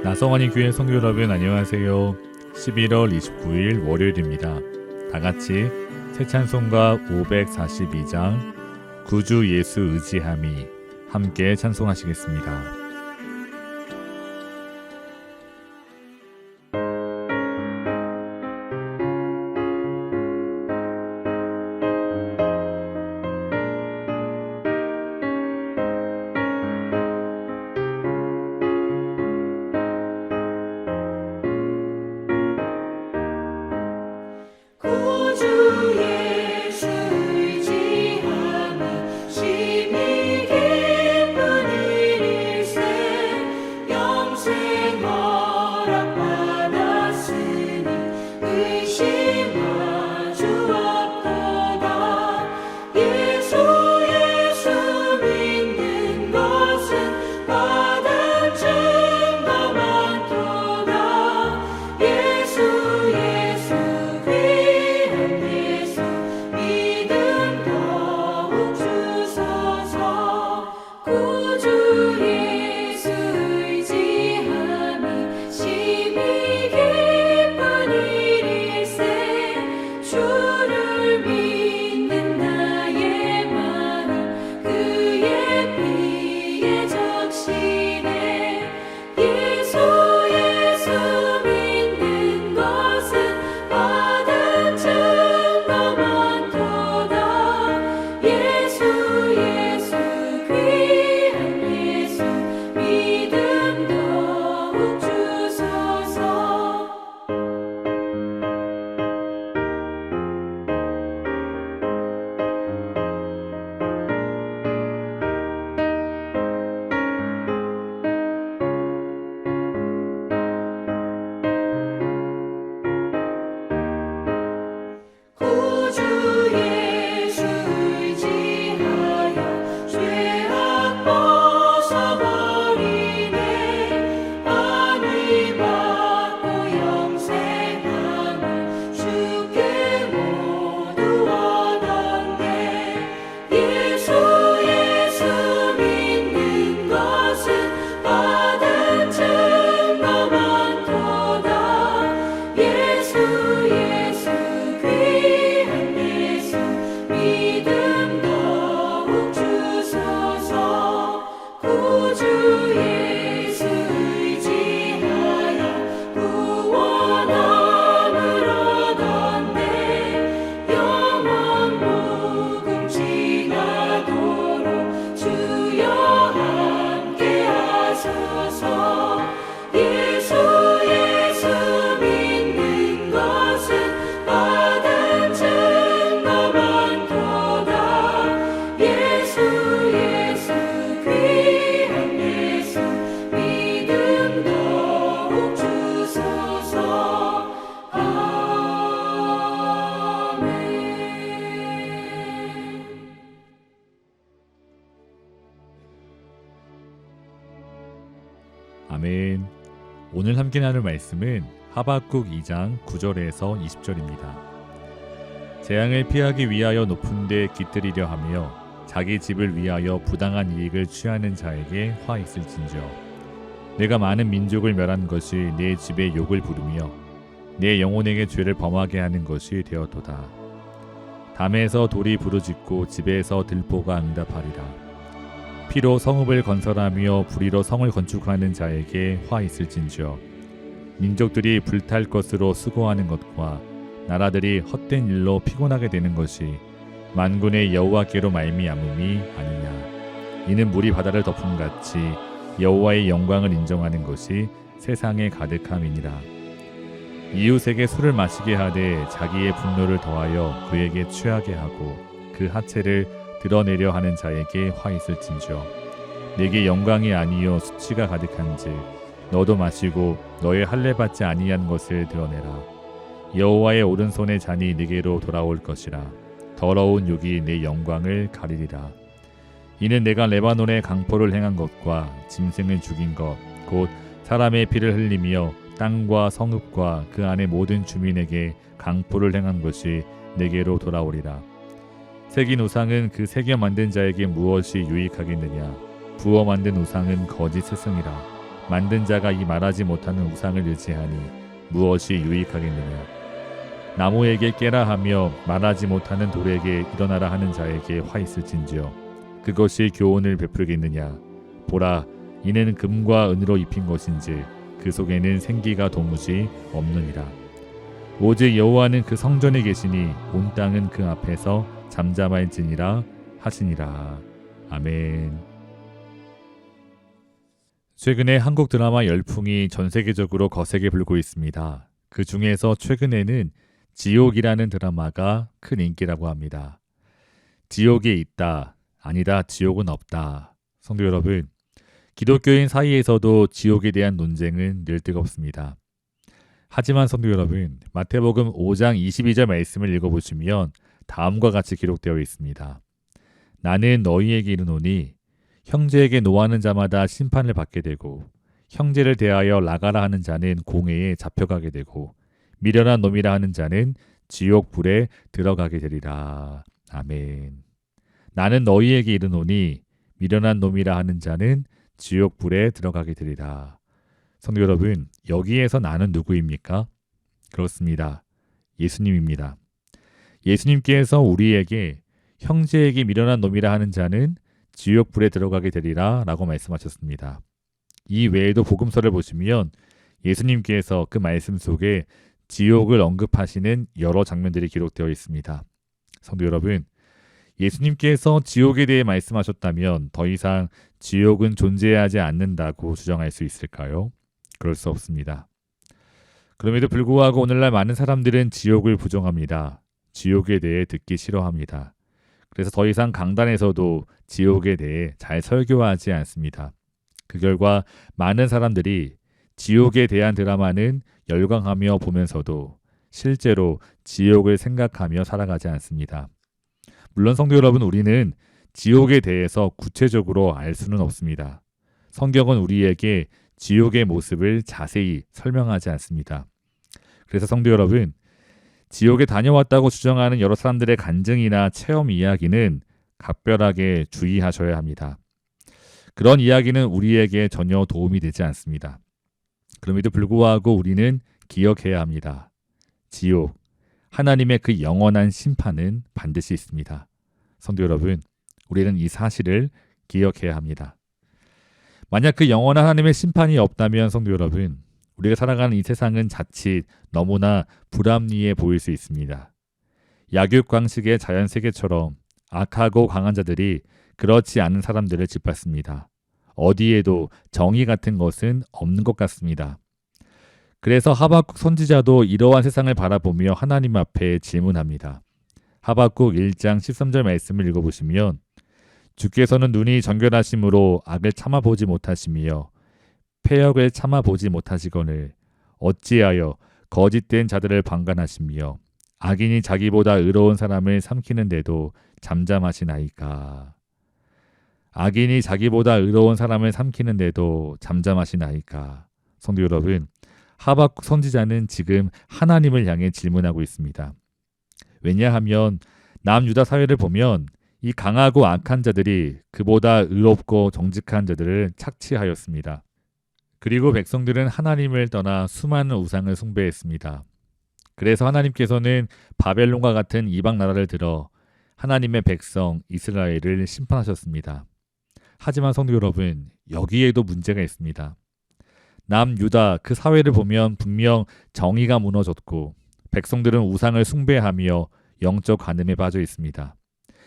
나성환이 교회 성도 여러분 안녕하세요. 11월 29일 월요일입니다. 다같이 새 찬송가 542장 구주 예수 의지함이 함께 찬송하시겠습니다. 아멘. 오늘 함께 나눌 말씀은 하박국 2장 9절에서 20절입니다. 재앙을 피하기 위하여 높은 데 깃들이려 하며 자기 집을 위하여 부당한 이익을 취하는 자에게 화 있을진저. 내가 많은 민족을 멸한 것이 내 집에 욕을 부르며 내 영혼에게 죄를 범하게 하는 것이 되었도다. 담에서 돌이 부르짖고 집에서 들보가 응답하리라. 피로 성읍을 건설하며 불의로 성을 건축하는 자에게 화 있을진저. 민족들이 불탈 것으로 수고하는 것과 나라들이 헛된 일로 피곤하게 되는 것이 만군의 여호와께로 말미암음이 아니냐. 이는 물이 바다를 덮음같이 여호와의 영광을 인정하는 것이 세상에 가득함이니라. 이웃에게 술을 마시게 하되 자기의 분노를 더하여 그에게 취하게 하고 그 하체를 드러내려 하는 자에게 화 있을진저. 내게 영광이 아니요 수치가 가득한즉 너도 마시고 너의 할례 받지 아니한 것을 드러내라. 여호와의 오른손의 잔이 네게로 돌아올 것이라. 더러운 욕이 내 영광을 가리리라. 이는 내가 레바논에 강포를 행한 것과 짐승을 죽인 것 곧 사람의 피를 흘리며 땅과 성읍과 그 안의 모든 주민에게 강포를 행한 것이 네게로 돌아오리라. 새긴 우상은 그 새겨 만든 자에게 무엇이 유익하겠느냐. 부어 만든 우상은 거짓 스승이라. 만든 자가 이 말하지 못하는 우상을 의지하니 무엇이 유익하겠느냐. 나무에게 깨라 하며 말하지 못하는 돌에게 일어나라 하는 자에게 화 있을진지요. 그것이 교훈을 베풀겠느냐. 보라, 이는 금과 은으로 입힌 것인지 그 속에는 생기가 도무지 없느니라. 오직 여호와는 그 성전에 계시니 온 땅은 그 앞에서 잠잠할지니라 하시니라. 아멘. 최근에 한국 드라마 열풍이 전 세계적으로 거세게 불고 있습니다. 그 중에서 최근에는 지옥이라는 드라마가 큰 인기라고 합니다. 지옥이 있다, 아니다, 지옥은 없다. 성도 여러분, 기독교인 사이에서도 지옥에 대한 논쟁은 늘 뜨겁습니다. 하지만 성도 여러분, 마태복음 5장 22절 말씀을 읽어보시면 다음과 같이 기록되어 있습니다. 나는 너희에게 이르노니 형제에게 노하는 자마다 심판을 받게 되고 형제를 대하여 나가라 하는 자는 공회에 잡혀가게 되고 미련한 놈이라 하는 자는 지옥 불에 들어가게 되리라. 아멘. 나는 너희에게 이르노니 미련한 놈이라 하는 자는 지옥 불에 들어가게 되리라. 성도 여러분, 여기에서 나는 누구입니까? 그렇습니다. 예수님입니다. 예수님께서 우리에게 형제에게 미련한 놈이라 하는 자는 지옥 불에 들어가게 되리라 라고 말씀하셨습니다. 이 외에도 복음서를 보시면 예수님께서 그 말씀 속에 지옥을 언급하시는 여러 장면들이 기록되어 있습니다. 성도 여러분, 예수님께서 지옥에 대해 말씀하셨다면 더 이상 지옥은 존재하지 않는다고 주장할 수 있을까요? 그럴 수 없습니다. 그럼에도 불구하고 오늘날 많은 사람들은 지옥을 부정합니다. 지옥에 대해 듣기 싫어합니다. 그래서 더 이상 강단에서도 지옥에 대해 잘 설교하지 않습니다. 그 결과 많은 사람들이 지옥에 대한 드라마는 열광하며 보면서도 실제로 지옥을 생각하며 살아가지 않습니다. 물론 성도 여러분, 우리는 지옥에 대해서 구체적으로 알 수는 없습니다. 성경은 우리에게 지옥의 모습을 자세히 설명하지 않습니다. 그래서 성도 여러분, 지옥에 다녀왔다고 주장하는 여러 사람들의 간증이나 체험 이야기는 각별하게 주의하셔야 합니다. 그런 이야기는 우리에게 전혀 도움이 되지 않습니다. 그럼에도 불구하고 우리는 기억해야 합니다. 지옥, 하나님의 그 영원한 심판은 반드시 있습니다. 성도 여러분, 우리는 이 사실을 기억해야 합니다. 만약 그 영원한 하나님의 심판이 없다면 성도 여러분, 우리가 살아가는 이 세상은 자칫 너무나 불합리해 보일 수 있습니다. 약육강식의 자연세계처럼 악하고 강한 자들이 그렇지 않은 사람들을 짓밟습니다. 어디에도 정의 같은 것은 없는 것 같습니다. 그래서 하박국 선지자도 이러한 세상을 바라보며 하나님 앞에 질문합니다. 하박국 1장 13절 말씀을 읽어보시면 주께서는 눈이 정결하심으로 악을 참아보지 못하시며 패역을 참아보지 못하시거늘 어찌하여 거짓된 자들을 방관하시며 악인이 자기보다 의로운 사람을 삼키는데도 잠잠하시나이까. 악인이 자기보다 의로운 사람을 삼키는데도 잠잠하시나이까. 성도 여러분, 하박국 선지자는 지금 하나님을 향해 질문하고 있습니다. 왜냐하면 남유다 사회를 보면 이 강하고 악한 자들이 그보다 의롭고 정직한 자들을 착취하였습니다. 그리고 백성들은 하나님을 떠나 수많은 우상을 숭배했습니다. 그래서 하나님께서는 바벨론과 같은 이방 나라를 들어 하나님의 백성 이스라엘을 심판하셨습니다. 하지만 성도 여러분, 여기에도 문제가 있습니다. 남유다 그 사회를 보면 분명 정의가 무너졌고 백성들은 우상을 숭배하며 영적 간음에 빠져 있습니다.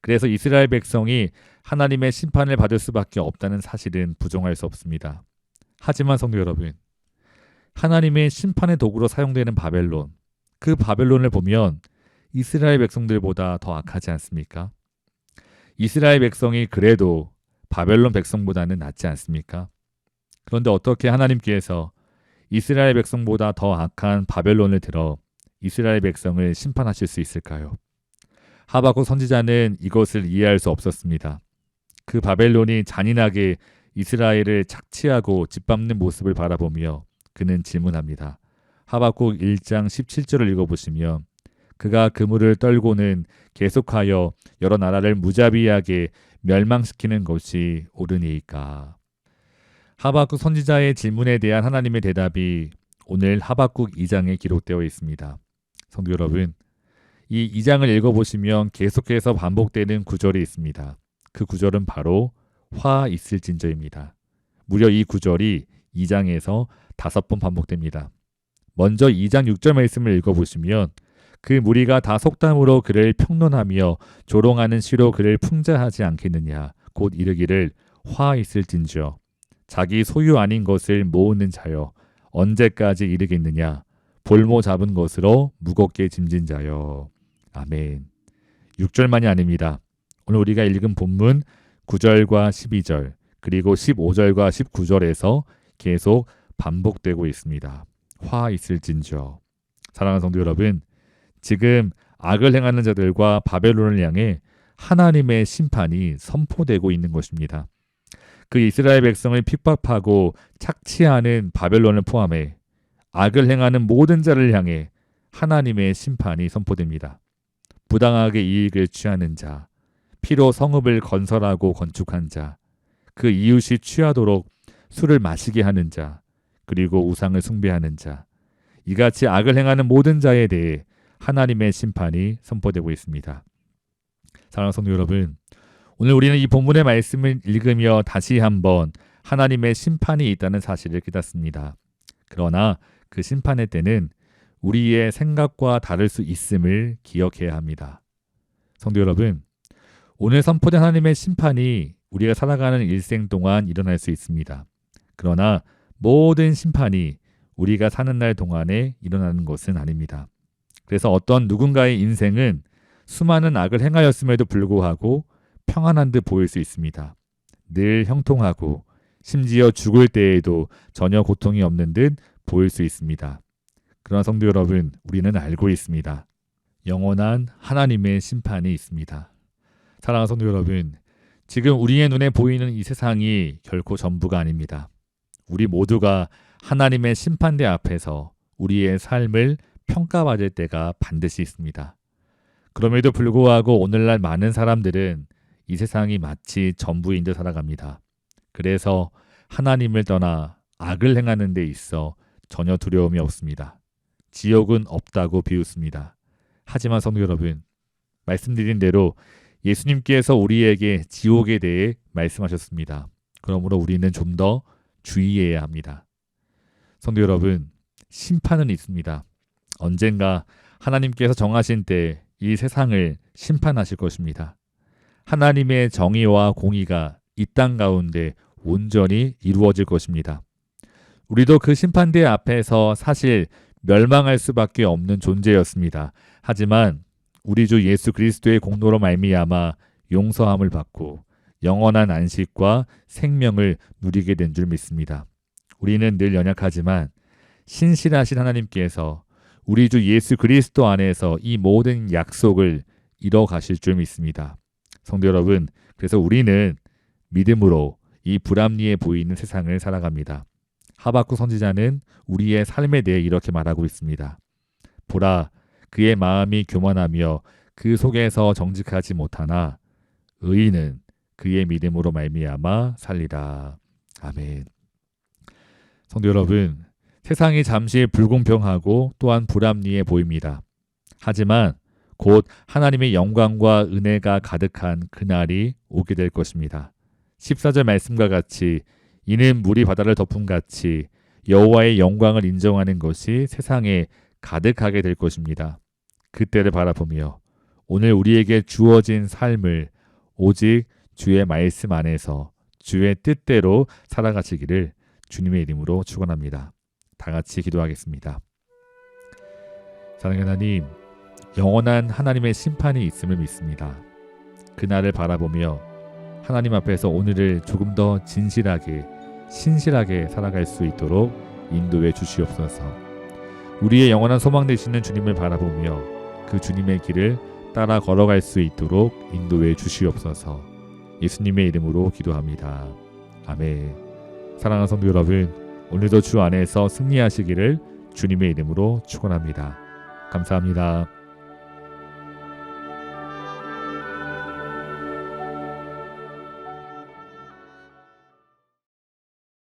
그래서 이스라엘 백성이 하나님의 심판을 받을 수밖에 없다는 사실은 부정할 수 없습니다. 하지만 성도 여러분, 하나님의 심판의 도구로 사용되는 바벨론, 그 바벨론을 보면 이스라엘 백성들보다 더 악하지 않습니까? 이스라엘 백성이 그래도 바벨론 백성보다는 낫지 않습니까? 그런데 어떻게 하나님께서 이스라엘 백성보다 더 악한 바벨론을 들어 이스라엘 백성을 심판하실 수 있을까요? 하박국 선지자는 이것을 이해할 수 없었습니다. 그 바벨론이 잔인하게 이스라엘을 착취하고 짓밟는 모습을 바라보며 그는 질문합니다. 하박국 1장 17절을 읽어보시면 그가 그물을 떨고는 계속하여 여러 나라를 무자비하게 멸망시키는 것이 옳으니까. 하박국 선지자의 질문에 대한 하나님의 대답이 오늘 하박국 2장에 기록되어 있습니다. 성도 여러분, 이 2장을 읽어보시면 계속해서 반복되는 구절이 있습니다. 그 구절은 바로 화 있을진저입니다. 무려 이 구절이 2장에서 5번 반복됩니다. 먼저 2장 6절 말씀을 읽어보시면 그 무리가 다 속담으로 그를 평론하며 조롱하는 시로 그를 풍자하지 않겠느냐 곧 이르기를 화 있을진저 자기 소유 아닌 것을 모으는 자여 언제까지 이르겠느냐 볼모 잡은 것으로 무겁게 짐진 자여. 아멘. 6절만이 아닙니다. 오늘 우리가 읽은 본문 9절과 12절 그리고 15절과 19절에서 계속 반복되고 있습니다. 화 있을진저. 사랑하는 성도 여러분, 지금 악을 행하는 자들과 바벨론을 향해 하나님의 심판이 선포되고 있는 것입니다. 그 이스라엘 백성을 핍박하고 착취하는 바벨론을 포함해 악을 행하는 모든 자를 향해 하나님의 심판이 선포됩니다. 부당하게 이익을 취하는 자, 피로 성읍을 건설하고 건축한 자, 그 이웃이 취하도록 술을 마시게 하는 자, 그리고 우상을 숭배하는 자, 이같이 악을 행하는 모든 자에 대해 하나님의 심판이 선포되고 있습니다. 사랑하는 성도 여러분, 오늘 우리는 이 본문의 말씀을 읽으며 다시 한번 하나님의 심판이 있다는 사실을 깨닫습니다. 그러나 그 심판의 때는 우리의 생각과 다를 수 있음을 기억해야 합니다. 성도 여러분, 오늘 선포된 하나님의 심판이 우리가 살아가는 일생 동안 일어날 수 있습니다. 그러나 모든 심판이 우리가 사는 날 동안에 일어나는 것은 아닙니다. 그래서 어떤 누군가의 인생은 수많은 악을 행하였음에도 불구하고 평안한 듯 보일 수 있습니다. 늘 형통하고 심지어 죽을 때에도 전혀 고통이 없는 듯 보일 수 있습니다. 그러나 성도 여러분, 우리는 알고 있습니다. 영원한 하나님의 심판이 있습니다. 사랑하는 성도 여러분, 지금 우리의 눈에 보이는 이 세상이 결코 전부가 아닙니다. 우리 모두가 하나님의 심판대 앞에서 우리의 삶을 평가받을 때가 반드시 있습니다. 그럼에도 불구하고 오늘날 많은 사람들은 이 세상이 마치 전부인 듯 살아갑니다. 그래서 하나님을 떠나 악을 행하는 데 있어 전혀 두려움이 없습니다. 지옥은 없다고 비웃습니다. 하지만 성도 여러분, 말씀드린 대로 예수님께서 우리에게 지옥에 대해 말씀하셨습니다. 그러므로 우리는 좀 더 주의해야 합니다. 성도 여러분, 심판은 있습니다. 언젠가 하나님께서 정하신 때 이 세상을 심판하실 것입니다. 하나님의 정의와 공의가 이 땅 가운데 온전히 이루어질 것입니다. 우리도 그 심판대 앞에서 사실 멸망할 수밖에 없는 존재였습니다. 하지만 우리 주 예수 그리스도의 공로로 말미암아 용서함을 받고 영원한 안식과 생명을 누리게 된 줄 믿습니다. 우리는 늘 연약하지만 신실하신 하나님께서 우리 주 예수 그리스도 안에서 이 모든 약속을 이뤄 가실 줄 믿습니다. 성도 여러분, 그래서 우리는 믿음으로 이 불합리해 보이는 세상을 살아갑니다. 하박국 선지자는 우리의 삶에 대해 이렇게 말하고 있습니다. 보라, 그의 마음이 교만하며 그 속에서 정직하지 못하나 의인은 그의 믿음으로 말미암아 살리라. 아멘. 성도 여러분, 세상이 잠시 불공평하고 또한 불합리해 보입니다. 하지만 곧 하나님의 영광과 은혜가 가득한 그날이 오게 될 것입니다. 14절 말씀과 같이 이는 물이 바다를 덮음같이 여호와의 영광을 인정하는 것이 세상에 가득하게 될 것입니다. 그때를 바라보며 오늘 우리에게 주어진 삶을 오직 주의 말씀 안에서 주의 뜻대로 살아가시기를 주님의 이름으로 축원합니다. 다 같이 기도하겠습니다. 사랑하는 하나님, 영원한 하나님의 심판이 있음을 믿습니다. 그날을 바라보며 하나님 앞에서 오늘을 조금 더 진실하게, 신실하게 살아갈 수 있도록 인도해 주시옵소서. 우리의 영원한 소망 되시는 주님을 바라보며 그 주님의 길을 따라 걸어갈 수 있도록 인도해 주시옵소서. 예수님의 이름으로 기도합니다. 아멘. 사랑하는 성도 여러분, 오늘도 주 안에서 승리하시기를 주님의 이름으로 축원합니다. 감사합니다.